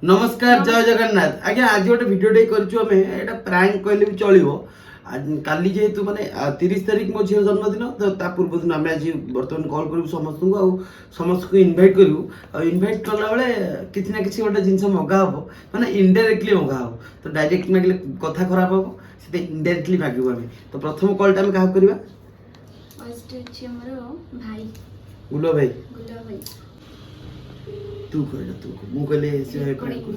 नमस्कार जय जगन्नाथ आज्ञा आज गोटे भिडियोटे कर प्रांक कहले भी चलो काली जेहेतु माने 30 तारिख मो झीर जन्मदिन तो ता पूर्व दिन आम आज बर्तमान कॉल करूँ समस्त को समस्त को इनभाइट करूँ इनभाइट कला बेले किसी ना किसी गोटे जिन मगा हम माने इनडायरेक्टली मगा हम तो डायरेक्ट मागिले कथा खराब हम से इनडायरेक्टली मागू आम तो प्रथम कॉलटा आम क्या करवा भाई गुलो भाई भाई तू कहला तू मु कहले से भाई प्रांक कर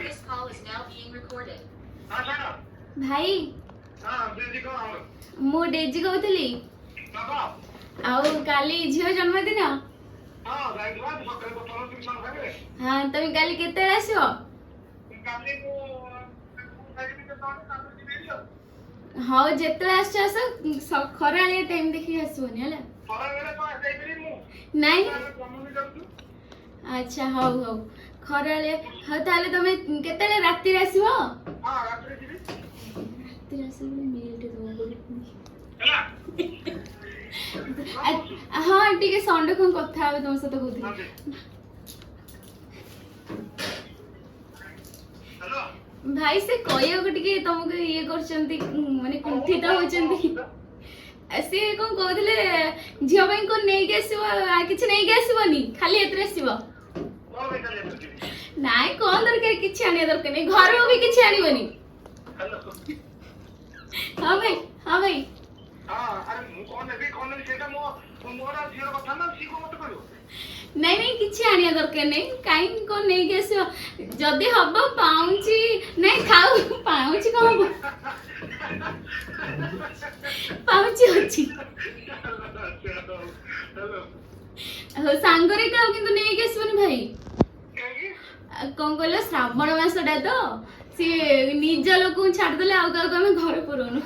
This call is now being recorded. भाई मु डेजी कहतली आउ काली झियो जन्मदिन हाँ तुम काली केते आसियो हाँ जेते आस खरालिया टाइम देखि आसोनी हला नहीं अच्छा हौ हौ खरालिया हाँ ताले तमे केते राती रे आसीबो राती रे आसीबो मेल टे दो हाँ टिके संडे को कथा आबे तुम सହିତ कहूथि भाई से कहियो को टिके तुमको ये करचंती माने कुंठित होचंती से कोन कहथिले झियो भाई को नै के आसीबो आ किछ नै के आसीबोनी खाली एतरे आसीबो नाइ कोन दरकार किछ आनी दरकार नै घर में भी किछ आनीबोनी हां भाई हां अरे मु कोन नै सेटा मोरा झियो कथा ना सीको मत करियो नहीं नहीं किछि आनिया दरकार नहीं काई को नहीं गेसो जदी हबो पाउची नहीं खाऊ पाउची को हबो पाउची अछि हो सांगरे काऊ किंतु नहीं गेसबनी भाई कोन कहलो श्रावण मासडा तो से निज लोक छाड़ देले आउ का हम घर पुरोनु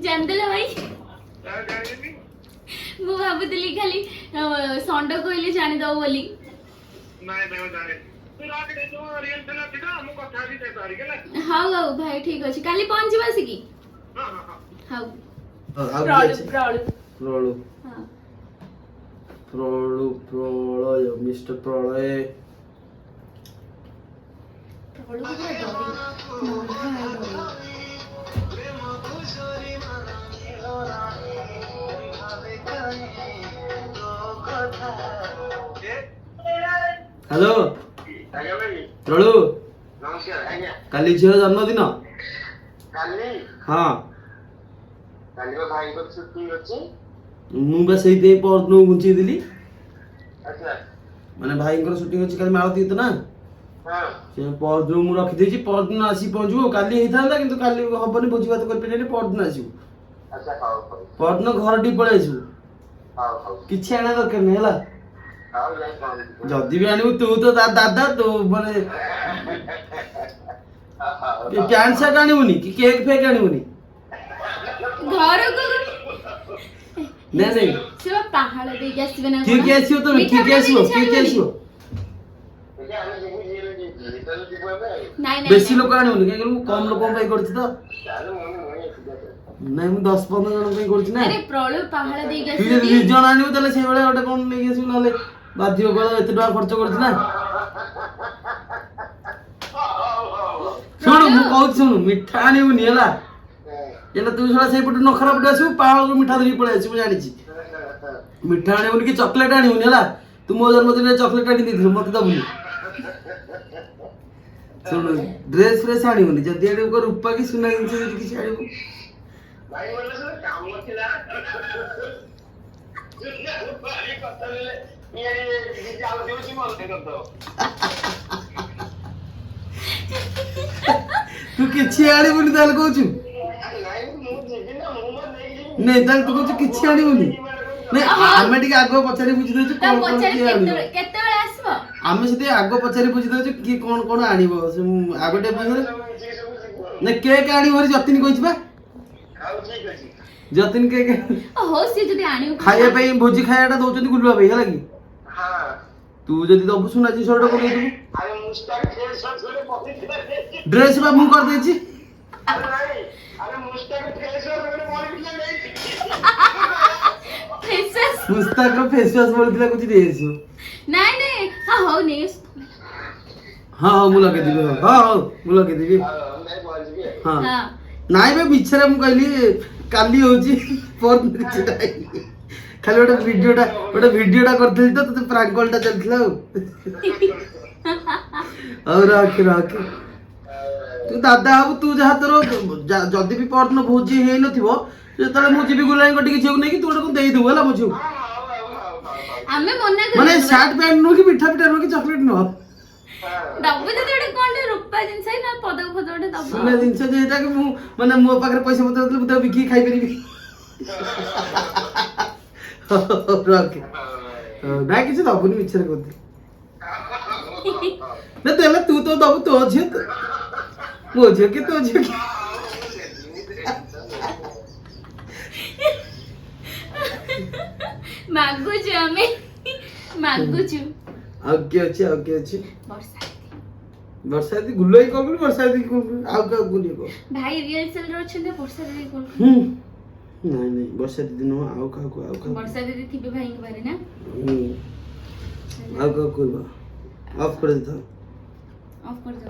जानदेला भाई मु भाबुतली खाली संड कहले जानि दो बोली नाही मैं जाने तू रात के जो रियल चला थिदा हम कथा भी दे पारी गेला हां हां भाई ठीक अछि काली पहुंच जिबासी की हां हां प्रोळु हां प्रोळय मिस्टर प्रोळय प्रोळु के डरी हेलो प्रोळु नमस्कार आज्ञा काली झियो जन्मदिन काली हाँ काली को भाई को छुट्टी अछि मु बस एते परनो गुंची दिली अच्छा माने भाई को शूटिंग अछि काली माल दित ना हां से परनो मु रखि देछि परनो आसी पहुंचबो काली हेथांदा किंतु काली हबनी भोजी बात कर पेले परनो आसीबो अच्छा खाओ परनो घर डी पळे आसीबो खाओ किछि आना दरकार नै हला खाओ जाई खाओ जदी भी आनिबो तू तो दादा तो माने पैंट शर्ट आनिबोनी कि केक फेक आनिबोनी घर को नहीं नहीं से पहाड़ दे के आसीबे ना के आसीबो तो के आसीबो देखा हम जेबी जेल भीतर जीवो बे नहीं नहीं बेसी लोक आनिबोनी के कम लोक पई करछि तो चाले मने नहीं मु 10 15 जन पई करछि ना अरे प्रॉब्लम पहाड़ दे के तू आसीबे जदी जन आनिबो तले से बेले ओटे कोन नै आसीबो नाले बाध्य गलो एते टका खर्च करछि ना सुन मु कहू सुन मिठा आनिबोनी हला एला तू थोड़ा से पटे नखरा पटे आसु पाहाड़ को मिठा धरी पळे आसु जानि छी मिठा आनिबोनी कि चॉकलेट आनिबोनी हला तू मो जन्मदिन रे चॉकलेट आनि दिथिलु मते दबुनी सुन ड्रेस फ्रेस आनिबोनी जदी एडे को रूपा की सुना जिंस जदी किछ आनिबो भाई बोले से काम नथिला भाई कथा ले मेरी दीदी आउ देउची मन दे दो तू किछि आनिबोनी ताल कहू नहीं ताल तू कहू किछि आनिबोनी नहीं आमे टिके आगो पछारी बुझि देछु कोन कोन पचारे की आनिबो केते बेले आसीबो आमे सेते आगो पछारी बुझि देछु की कोन कोन आनिबो आगोटे बुझि ने केक आनिबो जतिन कहिछ बा खाओ ठीक अछि जतिन केक हो से जदी आनियो खाइए पे भोजी खायाटा दउचंदी गुलुआ भाई हला की हां तू जदी दबु सुना जी शर्ट को देबु अरे मुस्ताक खेल सब छोड़े पहुंच ड्रेस बा मु कर देछि ମୁସ୍ତାକର ଫେସ୍ ୱାଶ ବୋଳିଥିଲା କିଛି ନେଇ ଆସିବ। ନାଇଁ ନାଇଁ ହଁ ହଉ ନେଇ ଆସ। ହଁ ହଁ ମୁଁ ଲଗେଇଦେବି। ହଁ ହଉ ମୁଁ ଲଗେଇଦେବି। ହଁ ହଁ ନାଇଁ ବେ ମିଛରେ ମୁଁ କହିଲି କାଲି ହଉଛି ପରଦିନ କିଛି ନାହିଁ। ଖାଲି ଗୋଟେ ଭିଡିଓଟା କରିଥିଲି ତ ତତେ ପ୍ରାଙ୍କ କଲଟା ଚାଲିଥିଲା ଆଉ। ହଉ ରଖେ ତୁ ଦାଦା ହବୁ ତୁ ଯାହା ତୋର ଯଦି ବି ପରଦିନ ଭୋଜି ହେଇନଥିବ ଯେତେବେଳେ ମୁଁ ଯିବି ଗୁଲାଇଙ୍କ ଟିକେ ଝିଅକୁ ନେଇକି ତୁ ଗୋଟେ କଣ ଦେଇଦେବୁ ହେଲା ମୋ ଝିଅକୁ। ଆମେ ମନା ମାନେ କରିବୁ ସାର୍ଟ ପ୍ୟାଣ୍ଟ ନୁହଁ କି ମିଠା ନୁହଁ କି ଚକଲେଟ ନୁହଁ। ଦବୁ ଯଦି ଗୋଟେ କଣ ରୂପା ଜିନିଷ ନା ପଦକ ଫଦ ଗୋଟେ ଦବୁ। ସୁନା ଜିନିଷ ଯେଟା କି ମୁଁ ମାନେ ମୋ ପାଖରେ ପଇସା ପତ୍ର ଥିଲେ ମୁଁ ତାକୁ ବିକିକି ଖାଇପାରିବି। ରଖେ ନାଇଁ କିଛି ଦବୁନି ମିଛରେ କହୁଥିଲି। ନା ତାହେଲେ ତୁ ତ ଦବୁ ତୋ ଝିଅ ମୋ ଝିଅ କି ତୋ ଝିଅ କି। ମାଗୁଛୁ ଆମେ ମାଗୁଛୁ। ଆଉ କିଏ ଅଛି? ବର୍ଷା ଦିଦି ଗୁଲୁ ଭାଇ କଲ୍ କରୁ ବର୍ଷା ଦିଦି କଲ୍ କରୁ ଆଉ କାହାକୁ ଗୁଲିଏ କର। ଭାଇ ରିହର୍ସାଲ ରେ ଅଛନ୍ତି ବର୍ଷା ଦିଦି କଲ୍ କରୁ। ନାଇଁ ବର୍ଷା ଦିଦି ନୁହଁ ଆଉ କାହାକୁ ବର୍ଷା ଦିଦି ଥିବେ ଭାଇଙ୍କ ପାରେ ନା। ଆଉ କାହାକୁ କହିବା ଅଫ୍ କରିଦେଇଥାଉ। ଅଫ୍ କରିଦେ।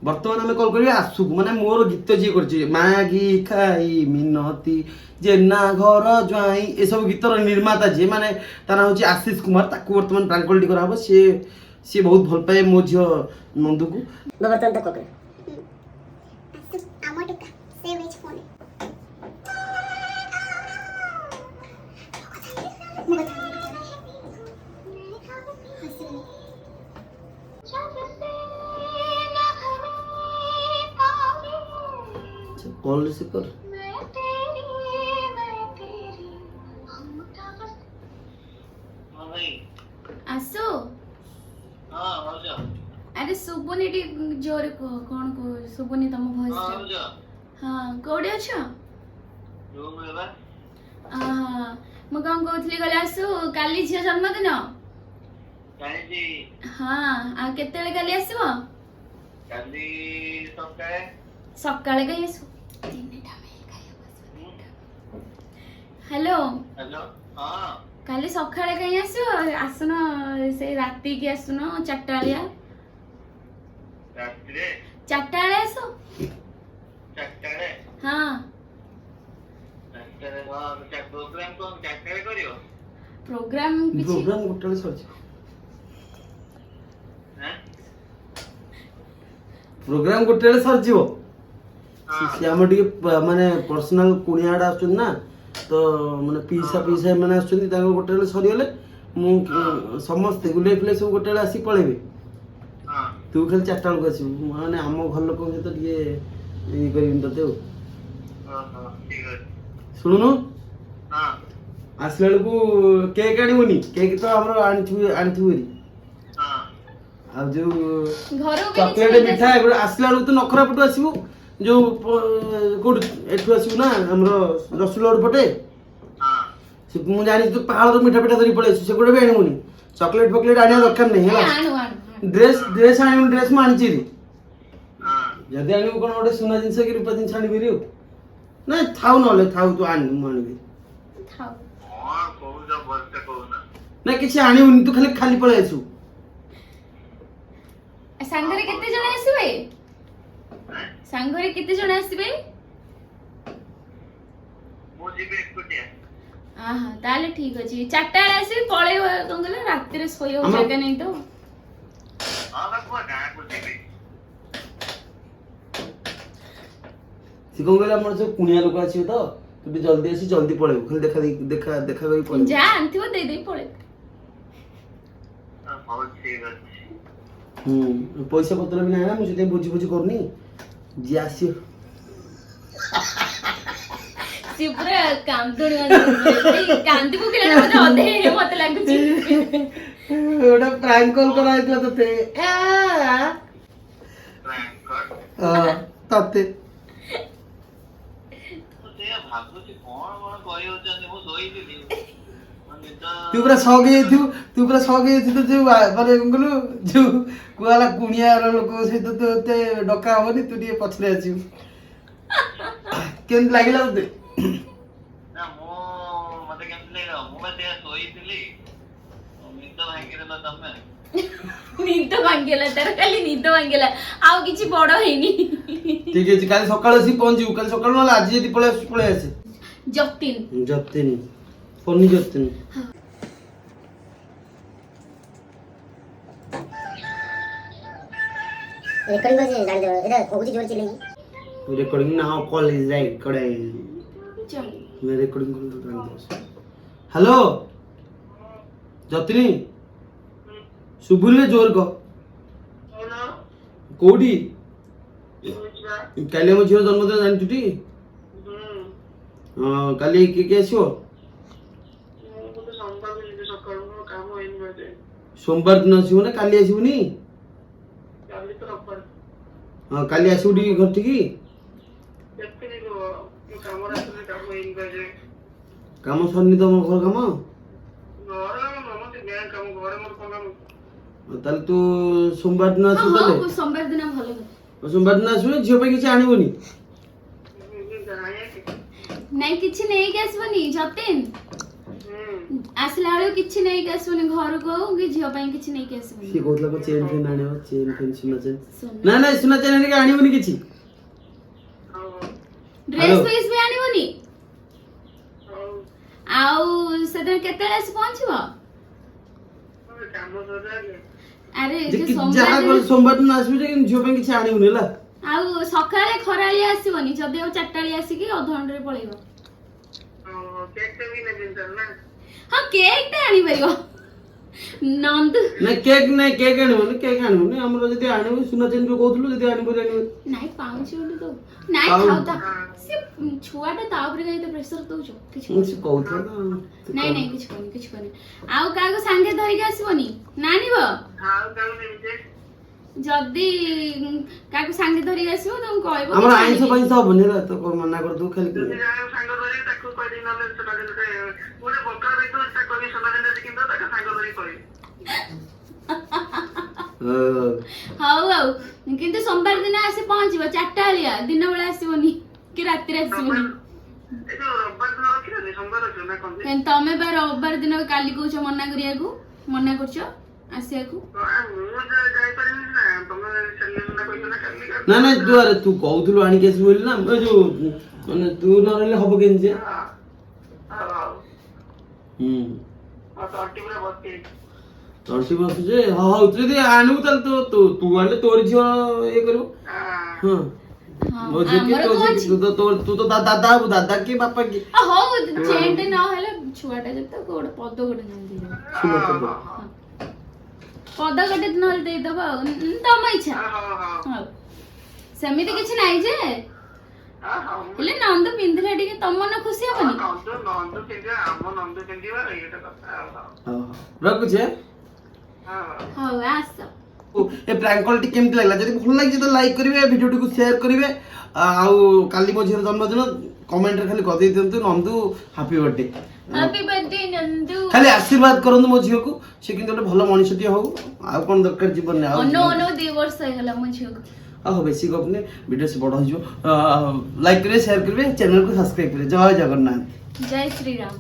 ବର୍ତ୍ତମାନ ଆମେ କଲ୍ କରିବା ଆସୁକୁ ମାନେ ମୋର ଗୀତ ଯିଏ କରିଛି ମାଗି ଖାଇ ମିନତି ଜେନା ଘର ଜ୍ୱାଇଁ ଏସବୁ ଗୀତର ନିର୍ମାତା ଯିଏ ମାନେ ତା ନାଁ ହେଉଛି ଆଶିଷ କୁମାର। ତାକୁ ବର୍ତ୍ତମାନ ପ୍ରାଙ୍କ କଲ୍ଟି କରାହବ। ସିଏ ବହୁତ ଭଲ ପାଏ ମୋ ଝିଅ ନନ୍ଦୁକୁ। ବର୍ତ୍ତମାନ ତାକୁ କରେ कॉल रिसीव कर। आसो अरे सुबुनी टी जोरे कह कौन को सुबुनी तम वॉइस हां कोडी अछो रूम रे बा म कौन कहथली गले आसो काली झिया जन्मदिन काली जी हां आ केतेले काली आसीबो काली सकाळे कहीं आसो हेलो हां काली सकाळे कहीं आसो आसनो से राती की आसनो चट्टालिया राती रे चट्टाळे आसो चट्टाळे हां चट्टाळे हां तो प्रोग्राम कोन चट्टाळे करियो प्रोग्राम गोटले सरछि हैं प्रोग्राम गोटले सरजिवो से हम टिके माने पर्सनल कुणियाडा आछन ना तो माने पीसा माने आछन ताको गोटले सरियले मु समस्त गुले प्ले सब गोटले आसी पळेबे हां तू खाली चारटा लोक आसी माने हम घर लोक सहित टिके ई करिन तते हां हां ठीक है सुनुनु हां आसला को केक आनिबोनी केक तो हमरो आनिथु हेरी हां आ जो घरो के चॉकलेट मिठा आसला तो नखरा पटु आसीबो जो कोड एठु आसीबो ना हमरो रसुलगढ़ पटे हां से मु जानि तू पहाड़ मिठा पिठा धरी पळे से कोडे भी आनिबोनी चॉकलेट फॉकलेट आनिया दरकार नहीं है ड्रेस आनिबो ड्रेस म आनिची रे हां जदी आनिबो कोन ओडे सोना जिंस की रूपा जिंस आनिबी रे ना थाउ नले थाउ तू आनि मु आनिबी थाउ हां कोउ जा बरते कोउ ना किछि आनिबोनी तू खाली पळे आसु सांगरे केते जण आसीबे सांगरे केते जण आसीबे मो जिबे एकटिया आहा ताले ठीक अछि चारटा आसी पळे कोन गले राती रे सोयो जगह नहीं तो हां बा को गां को जिबे सी कोन गले हमर जो कुनिया लोक आसी तो तू भी जल्दी आसी जल्दी पळे खाली देखा गई पळे जा अंतिम दे दे पळे बहुत ठीक अछि पैसा पत्र भी नहीं ना मुझे बुझी करनी जी आसी सिपुरा कांदुणी कांदी को केला मते अधे मते लागुची ओडा प्रैंक कॉल करायतला तते प्रैंक कर तते ते भागुची कोन कहि होचनी मु सोई दिली तू पूरा सगे थी तो जो माने गलु जो कुआला कुनिया लोक सहित तो ते डका होनी तू टिके पछरे आसी केन लागिला तते ना मो मते केन ନିଦ ଭାଙ୍ଗିଲା ତାର ଖାଲି ନିଦ ଭାଙ୍ଗିଲା ଆଉ କିଛି ବଡ ହେଇନି ठीक है काली सकाळ आसी पहुंचू काली सकाळ न आज यदि पळे आसे जतिन जतिन फोनी जतिन रेकॉर्डिंग कसे जान दे एटा कोची जोर चलेगी recording now call is right करे चल मैं रिकॉर्डिंग कर रहा हूं हेलो जतिनी सुबुले जोर को कोडी काली मो झियो जन्मदिन जानछु टी हां काली के आसीओ सोमवार दिन आसीओ ना काली आसीबुनी हां काली आसीबुडी घर ठिकी काम सरनी तो घर काम ताले तू सोमवार दिन आसु ताले सोमवार दिन भलो सोमवार दिन आसु झियो पे किछ आनिबोनी नहीं किछि नहीं के आसबनी जतिन आसला वाले किछि नहीं के आसबनी घर को कि झियो ପାଇଁ किछि नहीं के आसबनी सी कोतला को चेन फेन आनिबो चेन फेन सुना चेन ना ना सुना चेन के आनिबोनी किछि ड्रेस पीस भी आनिबोनी आउ सेदन केते आस पहुंचबो अरे जे सोमवार दिन आसबि जे झियो पे किछ आनिबोनी ला आउ सकाळे खराळी आसीबनी जदि आउ चारटाळी आसी कि अधघंटे रे पळेबो केक ते भी नहीं दिन ना हां केक ते आनी परिबो नंद ना केक आनिबो ने हमरो जदि आनिबो सुना चेन जो कहथुलु जदि आनिबो नाही पाउची बोली तो नाही खाउता से छुआटा ता ऊपर गई तो प्रेशर दउछो किछ मुझे कहथु ना नहीं किछ कोनी आउ कागो संगे धरि के आसीबनी नानीबो हां काल नहीं जदि काको संगे धरि आसीबो तुम कहबो हमर आइंस पैसा हबने ला तो मना कर दू खाली सांग धरी ताकू कहि नले सुना दिन के मोरे बका देखो ता कहि सुना दिन किंदा ताका सांग धरी कहि हाउ किंतु सोमवार दिन आसे पहुंचबो चारटा लिया दिन बेला आसीबोनी कि रात्रि आसीबोनी ए जो रविवार दिन रखिले सोमवार छ ना कोन तमे बा रविवार दिन काली कहछो मना करिया को मना करछो आसिया को जाई परिनी ना तमे चले ना कहि ना काली ना ना तू कहथुलु आनी केस बोल ना जो माने तू न रहले हबो केन जे तोरसी बस जे हां हां उतरे दे आनु तल तो तू आले तोर झियो ए करू हां वो जे के तू तो दादा की बापा की हो चेंट न हेले छुआटा जत गोड पद गोड न दे सुनो तो पद गोड न दे दबा तम इच्छा हां सेमिति किछ नाही जे हेले नंद पिंधले टिके तम मन खुशी हबनी नंद पिंधे हम नंद पिंधिबा एटा कथा रखु छे हां आस ए प्रैंक कॉल टी केमति लागला जदी भल लाग जे तो लाइक करिवे वीडियो टी को शेयर करिवे आउ काली मो झियर जन्मदिन कमेंट रे खाली कदे दियंतु नंदू हैप्पी बर्थडे नंदू खाली आशीर्वाद करंतु मो झियो को से किंतु भल मनुष्यटी हो आ कोन दरकार जीवन ने आ नो 2 वर्ष होला मो झियो आ बेसी गपने वीडियो से बड़ हो जो लाइक करिवे शेयर करिवे चैनल को सब्सक्राइब करिवे जय जगन्नाथ जय श्री राम।